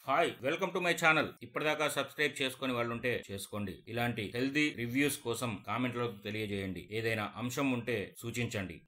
Hi, welcome to my channel. ఇప్పటిదాకా subscribe చేసుకుని వాళ్ళుంటే చేసుకోండి. ఇలాంటి హెల్దీ రివ్యూస్ కోసం కామెంట్లో తెలియజేయండి. ఏదైనా అంశం ఉంటే సూచించండి.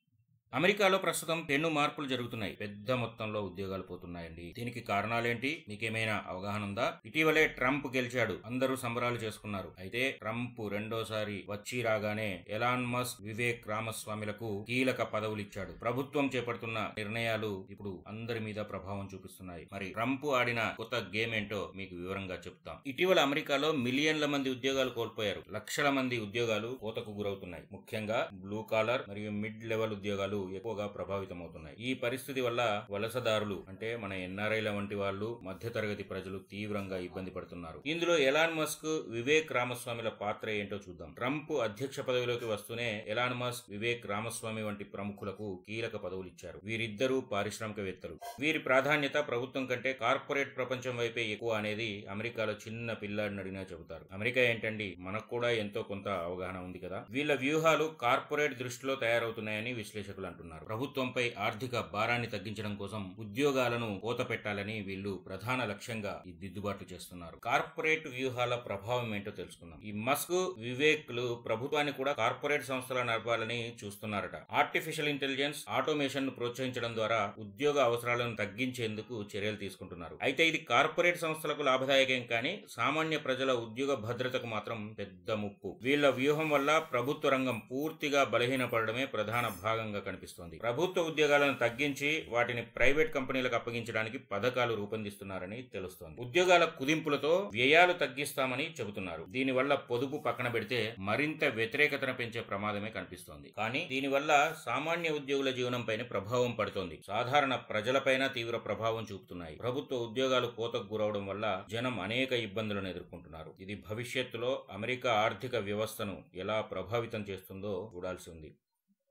అమెరికాలో ప్రస్తుతం పెను మార్పులు జరుగుతున్నాయి. పెద్ద మొత్తంలో ఉద్యోగాలు పోతున్నాయండి. దీనికి కారణాలేంటి? మీకేమైనా అవగాహన ఉందా? ఇటీవలే ట్రంప్ గెలిచాడు. అందరూ సంబరాలు చేసుకున్నారు. అయితే ట్రంప్ రెండోసారి వచ్చి రాగానే ఎలాన్ మస్క్, వివేక్ రామస్వామిలకు కీలక పదవులు ఇచ్చాడు. ప్రభుత్వం చేపడుతున్న నిర్ణయాలు ఇప్పుడు అందరి మీద ప్రభావం చూపిస్తున్నాయి. మరి ట్రంప్ ఆడిన కొత్త గేమ్ ఏంటో మీకు వివరంగా చెప్తాం. ఇటీవల అమెరికాలో మిలియన్ల మంది ఉద్యోగాలు కోల్పోయారు. లక్షల మంది ఉద్యోగాలు కోతకు గురవుతున్నాయి. ముఖ్యంగా బ్లూ కాలర్ మరియు మిడ్ లెవెల్ ఉద్యోగాలు ఎక్కువగా ప్రభావితమవుతున్నాయి. ఈ పరిస్థితి వల్ల వలసదారులు అంటే మన ఎన్ఆర్ఐల వంటి వాళ్ళు, మధ్యతరగతి ప్రజలు తీవ్రంగా ఇబ్బంది పడుతున్నారు. ఇందులో ఎలాన్ మస్క్, వివేక్ రామస్వామిల పాత్ర ఏంటో చూద్దాం. ట్రంప్ అధ్యక్ష పదవిలోకి వస్తూనే ఎలాన్ మస్క్, వివేక్ రామస్వామి వంటి ప్రముఖులకు కీలక పదవులు ఇచ్చారు. వీరిద్దరూ పారిశ్రామికవేత్తలు. వీరి ప్రాధాన్యత ప్రభుత్వం కంటే కార్పొరేట్ ప్రపంచం వైపే ఎక్కువ అనేది అమెరికాలో చిన్న పిల్లాడిని అడిగినా చెబుతారు. అమెరికా ఏంటండి, మనకు కూడా ఎంతో కొంత అవగాహన ఉంది కదా. వీళ్ళ వ్యూహాలు కార్పొరేట్ దృష్టిలో తయారవుతున్నాయని విశ్లేషకులు అంటున్నారు. ప్రభుత్వంపై ఆర్థిక భారాన్ని తగ్గించడం కోసం ఉద్యోగాలను కోత పెట్టాలని వీళ్ళు ప్రధాన లక్ష్యంగా ఈ దిద్దుబాట్లు చేస్తున్నారు. కార్పొరేట్ వ్యూహాల ప్రభావం ఏంటో తెలుసుకుందాం. ఈ మస్క్, వివేక్ లు ప్రభుత్వాన్ని కూడా కార్పొరేట్ సంస్థల నడపాలని చూస్తున్నారట. ఆర్టిఫిషియల్ ఇంటెలిజెన్స్, ఆటోమేషన్ ను ప్రోత్సహించడం ద్వారా ఉద్యోగ అవసరాలను తగ్గించేందుకు చర్యలు తీసుకుంటున్నారు. అయితే ఇది కార్పొరేట్ సంస్థలకు లాభదాయకం, కానీ సామాన్య ప్రజల ఉద్యోగ భద్రతకు మాత్రం పెద్ద ముప్పు. వీళ్ళ వ్యూహం వల్ల ప్రభుత్వ రంగం పూర్తిగా బలహీనపడడమే ప్రధాన భాగంగా కనిపిస్తుంది. ప్రభుత్వ ఉద్యోగాలను తగ్గించి వాటిని ప్రైవేట్ కంపెనీలకు అప్పగించడానికి పథకాలు రూపొందిస్తున్నారని తెలుస్తోంది. ఉద్యోగాల కుదింపులతో వ్యయాలు తగ్గిస్తామని చెబుతున్నారు. దీనివల్ల పొదుపు పక్కన పెడితే మరింత వ్యతిరేకతను పెంచే ప్రమాదమే కనిపిస్తోంది. కానీ దీనివల్ల సామాన్య ఉద్యోగుల జీవనంపైన ప్రభావం పడుతోంది. సాధారణ ప్రజలపైన తీవ్ర ప్రభావం చూపుతున్నాయి. ప్రభుత్వ ఉద్యోగాలు కోతకు గురవడం వల్ల జనం అనేక ఇబ్బందులను ఎదుర్కొంటున్నారు. ఇది భవిష్యత్తులో అమెరికా ఆర్థిక వ్యవస్థను ఎలా ప్రభావితం చేస్తుందో చూడాల్సి ఉంది.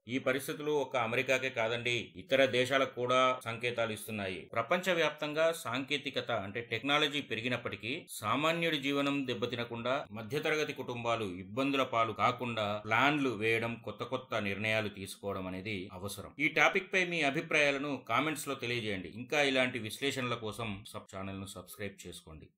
ఈ పరిస్థితులు ఒక్క అమెరికాకే కాదండి, ఇతర దేశాలకు కూడా సంకేతాలు ఇస్తున్నాయి. ప్రపంచవ్యాప్తంగా సాంకేతికత అంటే టెక్నాలజీ పెరిగినప్పటికీ సామాన్యుడి జీవనం దెబ్బతినకుండా, మధ్యతరగతి కుటుంబాలు ఇబ్బందుల పాలు కాకుండా ప్లాన్లు వేయడం, కొత్త నిర్ణయాలు తీసుకోవడం అనేది అవసరం. ఈ టాపిక్ పై మీ అభిప్రాయాలను కామెంట్స్ లో తెలియజేయండి. ఇంకా ఇలాంటి విశ్లేషణల కోసం ఛానల్ ను సబ్స్క్రైబ్ చేసుకోండి.